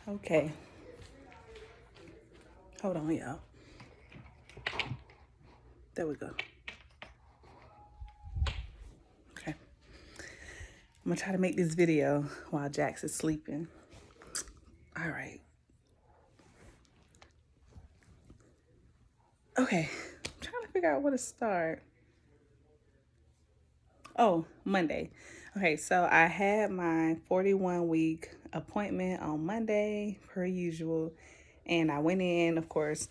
Okay. Hold on, y'all. There we go. Okay. I'm gonna try to make this video while Jax is sleeping. All right. Okay. I'm trying to figure out where to start. Oh, Monday. Okay, so I had my 41-week appointment on Monday, per usual. And I went in, of course,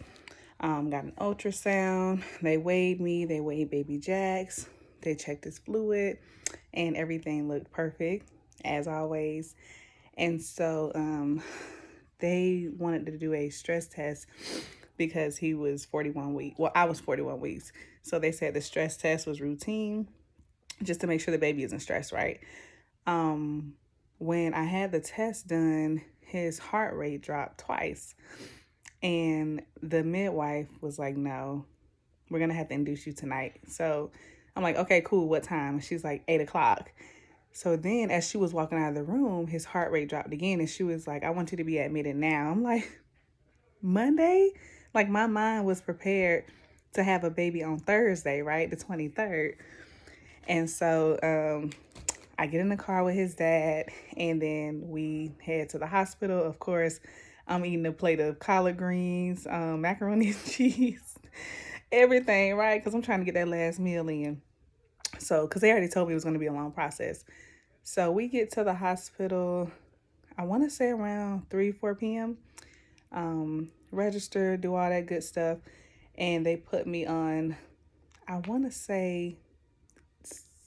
got an ultrasound. They weighed me, they weighed baby Jax, they checked his fluid, and everything looked perfect, as always. And so they wanted to do a stress test because he was 41 weeks. Well, I was 41 weeks. So they said the stress test was routine just to make sure the baby isn't stressed, right? When I had the test done, his heart rate dropped twice. And the midwife was like, no, we're going to have to induce you tonight. So I'm like, okay, cool. What time? She's like, 8 o'clock. So then as she was walking out of the room, his heart rate dropped again. And she was like, I want you to be admitted now. I'm like, Monday? Like my mind was prepared to have a baby on Thursday, right? The 23rd. And so I get in the car with his dad, and then we head to the hospital. Of course, I'm eating a plate of collard greens, macaroni and cheese, everything, right? Because I'm trying to get that last meal in. So, because they already told me it was going to be a long process. So we get to the hospital, I want to say around 3, 4 p.m. Register, do all that good stuff. And they put me on, I want to say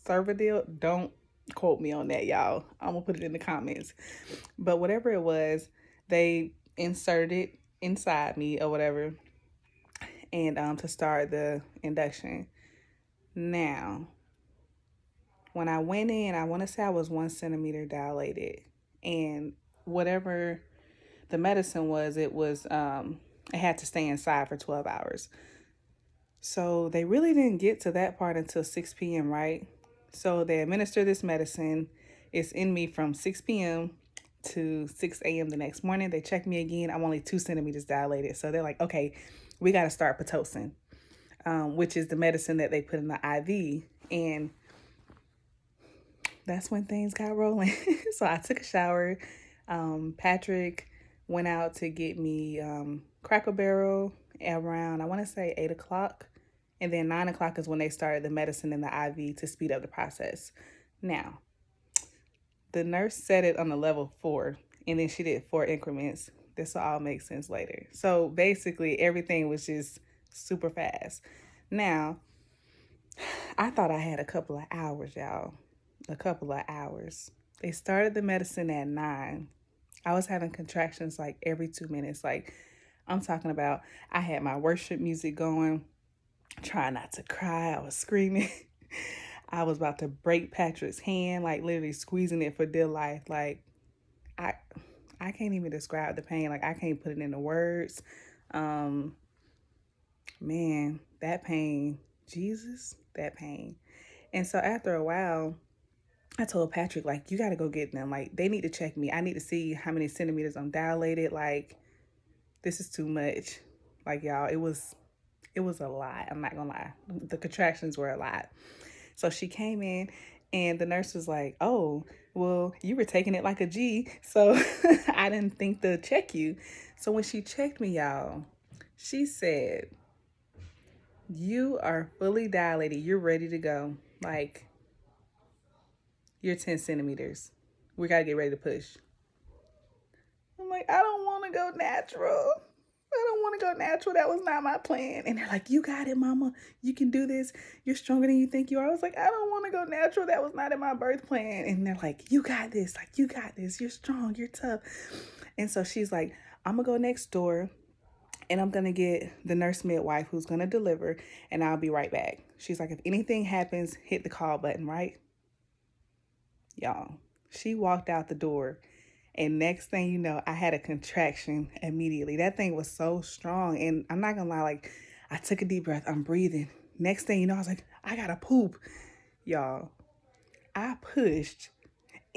Cervidil. Don't quote me on that, y'all. I'm going to put it in the comments. But whatever it was, they inserted it inside me or whatever. And to start the induction. Now, when I went in, I want to say I was 1 centimeter dilated. And whatever the medicine was, it had to stay inside for 12 hours. So they really didn't get to that part until 6 p.m., right? So they administer this medicine. It's in me from 6 p.m. to 6 a.m. the next morning. They check me again. I'm only 2 centimeters dilated. So they're like, okay, we got to start Pitocin, which is the medicine that they put in the IV. And that's when things got rolling. So I took a shower. Patrick went out to get me Cracker Barrel around, I want to say 8 o'clock. And then 9 o'clock is when they started the medicine in the IV to speed up the process. Now, the nurse set it on a level 4, and then she did 4 increments. This will all make sense later. So basically, everything was just super fast. Now, I thought I had a couple of hours, y'all. A couple of hours. They started the medicine at 9. I was having contractions like every 2 minutes. Like, I'm talking about, I had my worship music going, trying not to cry. I was screaming. I was about to break Patrick's hand, like literally squeezing it for dear life. Like, I can't even describe the pain. Like, I can't put it into words. Man, that pain, Jesus, that pain. And so after a while, I told Patrick, like, you got to go get them. Like, they need to check me. I need to see how many centimeters I'm dilated. Like, this is too much. Like, y'all, it was a lot. I'm not gonna lie. The contractions were a lot. So she came in, and the nurse was like, oh, well, you were taking it like a G, so I didn't think to check you. So when she checked me, y'all, she said, you are fully dilated. You're ready to go. Like, you're 10 centimeters. We got to get ready to push. I'm like, I don't want to go natural. I don't want to go natural. That was not my plan. And they're like, you got it, mama. You can do this. You're stronger than you think you are. I was like, I don't want to go natural. That was not in my birth plan. And they're like, you got this. Like, you got this. You're strong. You're tough. And so she's like, I'm going to go next door, and I'm going to get the nurse midwife who's going to deliver, and I'll be right back. She's like, if anything happens, hit the call button, right? Y'all, she walked out the door, and next thing you know, I had a contraction immediately. That thing was so strong. And I'm not gonna lie, like, I took a deep breath. I'm breathing. Next thing you know, I was like, I gotta poop. Y'all, I pushed,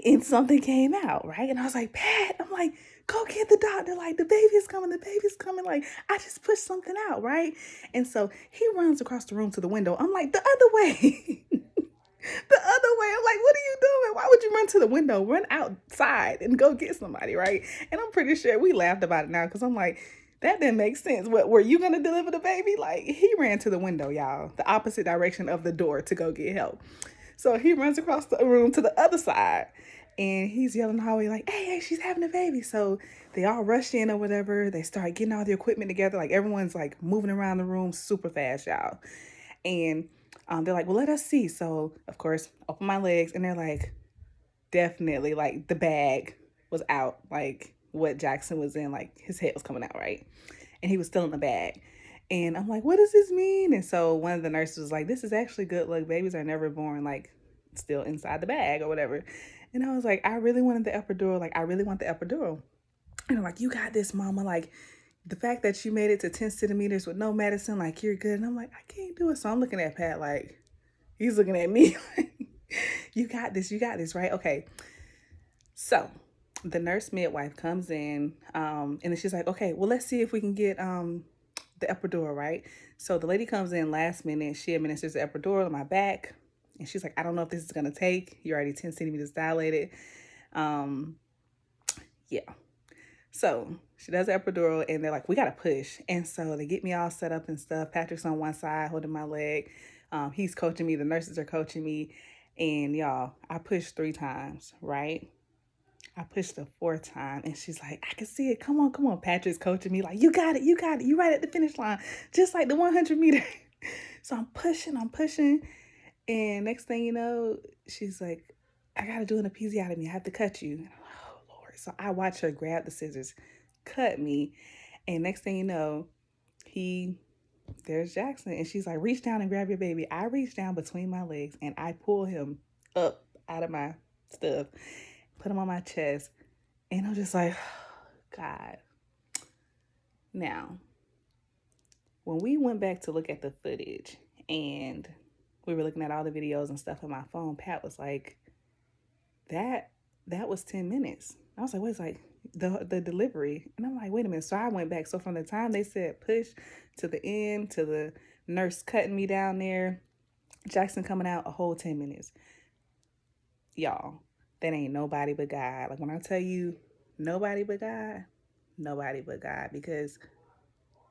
and something came out, right? And I was like, Pat, I'm like, go get the doctor. Like, the baby's coming, the baby's coming. Like, I just pushed something out, right? And so he runs across the room to the window. I'm like, the other way. The other way. I'm like, what are you doing? Why would you run to the window? Run outside and go get somebody, right? And I'm pretty sure we laughed about it now because I'm like, that didn't make sense. What, were you gonna deliver the baby? Like, he ran to the window, y'all, the opposite direction of the door to go get help. So he runs across the room to the other side and he's yelling in the hallway like, hey, she's having a baby. So they all rush in or whatever. They start getting all the equipment together. Like, everyone's like moving around the room super fast, y'all. And they're like, well, let us see. So of course, open my legs and they're like, definitely, like, the bag was out, like what Jaxon was in, like his head was coming out, right? And he was still in the bag. And I'm like, what does this mean? And so one of the nurses was like, this is actually good luck. Babies are never born like still inside the bag or whatever. And I was like, I really wanted the epidural. Like, I really want the epidural. And I'm like, you got this, mama. Like, the fact that you made it to 10 centimeters with no medicine, like, you're good. And I'm like, I can't do it. So I'm looking at Pat like, he's looking at me like, you got this, right? Okay. So the nurse midwife comes in, and then she's like, okay, well, let's see if we can get the epidural, right? So the lady comes in last minute. She administers the epidural on my back. And she's like, I don't know if this is going to take. You're already 10 centimeters dilated. Um, yeah. So she does the epidural and they're like, we got to push. And so they get me all set up and stuff. Patrick's on one side holding my leg. He's coaching me. The nurses are coaching me. And y'all, I pushed 3 times, right? I pushed the 4th time and she's like, I can see it. Come on, come on. Patrick's coaching me like, you got it. You got it. You right at the finish line. Just like the 100-meter. So I'm pushing. And next thing you know, she's like, I got to do an episiotomy. I have to cut you. Oh, Lord. So I watch her grab the scissors, cut me. And next thing you know, there's Jaxon. And she's like, reach down and grab your baby. I reach down between my legs and I pull him up out of my stuff, put him on my chest. And I'm just like, oh, God. Now, when we went back to look at the footage and we were looking at all the videos and stuff on my phone, Pat was like, that was 10 minutes. I was like, wait, it's like the delivery. And I'm like, wait a minute. So I went back. So from the time they said push to the end, to the nurse cutting me down there, Jaxon coming out, a whole 10 minutes. Y'all, that ain't nobody but God. Like, when I tell you nobody but God, because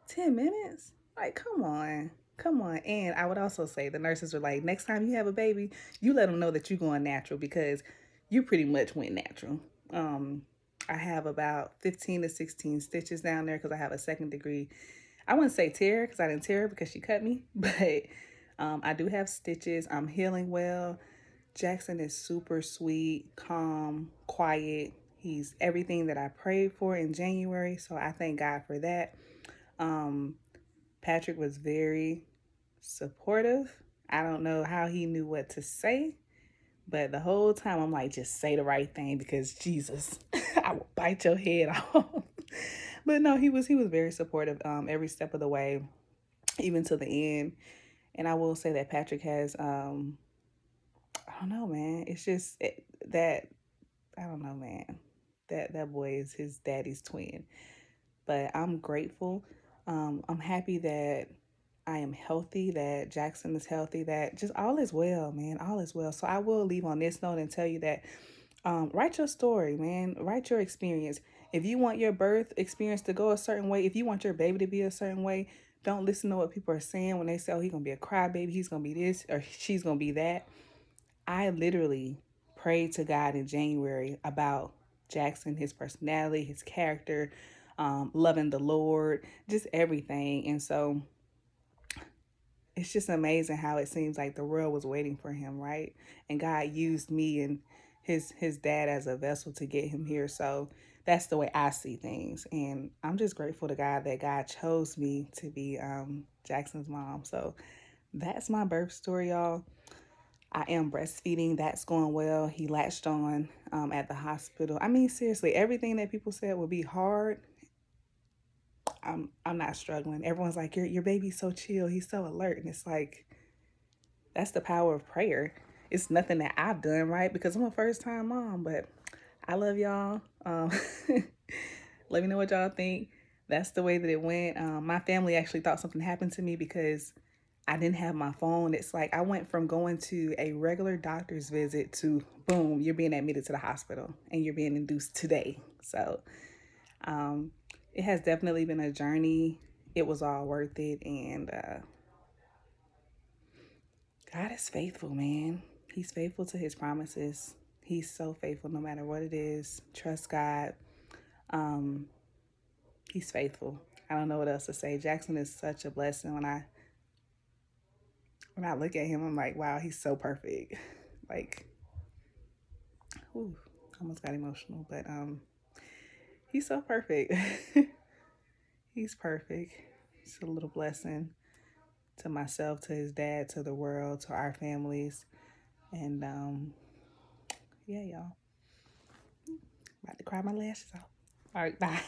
10 minutes? Like, come on. Come on. And I would also say the nurses were like, next time you have a baby, you let them know that you're going natural because you pretty much went natural. I have about 15 to 16 stitches down there because I have a 2nd degree. I wouldn't say tear because I didn't tear her because she cut me, but I do have stitches. I'm healing well. Jaxon is super sweet, calm, quiet. He's everything that I prayed for in January, so I thank God for that. Patrick was very supportive. I don't know how he knew what to say, but the whole time I'm like, just say the right thing because Jesus, I will bite your head off. But no, he was very supportive every step of the way, even to the end. And I will say that Patrick has I don't know, man. It's just that I don't know, man. That boy is his daddy's twin. But I'm grateful. I'm happy that I am healthy, that Jaxon is healthy, that just all is well, man. All is well. So I will leave on this note and tell you that write your story, man. Write your experience. If you want your birth experience to go a certain way, if you want your baby to be a certain way, don't listen to what people are saying when they say, oh, he's going to be a crybaby, he's going to be this, or she's going to be that. I literally prayed to God in January about Jaxon, his personality, his character, loving the Lord, just everything. And so it's just amazing how it seems like the world was waiting for him, right? And God used me and his dad as a vessel to get him here. So that's the way I see things. And I'm just grateful to God that God chose me to be Jaxon's mom. So that's my birth story, y'all. I am breastfeeding. That's going well. He latched on at the hospital. I mean, seriously, everything that people said would be hard, I'm not struggling. Everyone's like, your baby's so chill. He's so alert. And it's like, that's the power of prayer. it's nothing that I've done right because I'm a first time mom, but I love y'all. Let me know what y'all think. That's the way that it went. My family actually thought something happened to me because I didn't have my phone. It's like I went from going to a regular doctor's visit to boom, you're being admitted to the hospital and you're being induced today. So um, it has definitely been a journey. It was all worth it. And God is faithful, man. He's faithful to his promises. He's so faithful no matter what it is. Trust God. Um, he's faithful. I don't know what else to say. Jaxon is such a blessing. When I look at him, I'm like, wow, he's so perfect. Like, whew, almost got emotional, but he's so perfect. He's perfect. It's a little blessing to myself, to his dad, to the world, to our families. And yeah, y'all. About to cry my lashes off. All right, bye.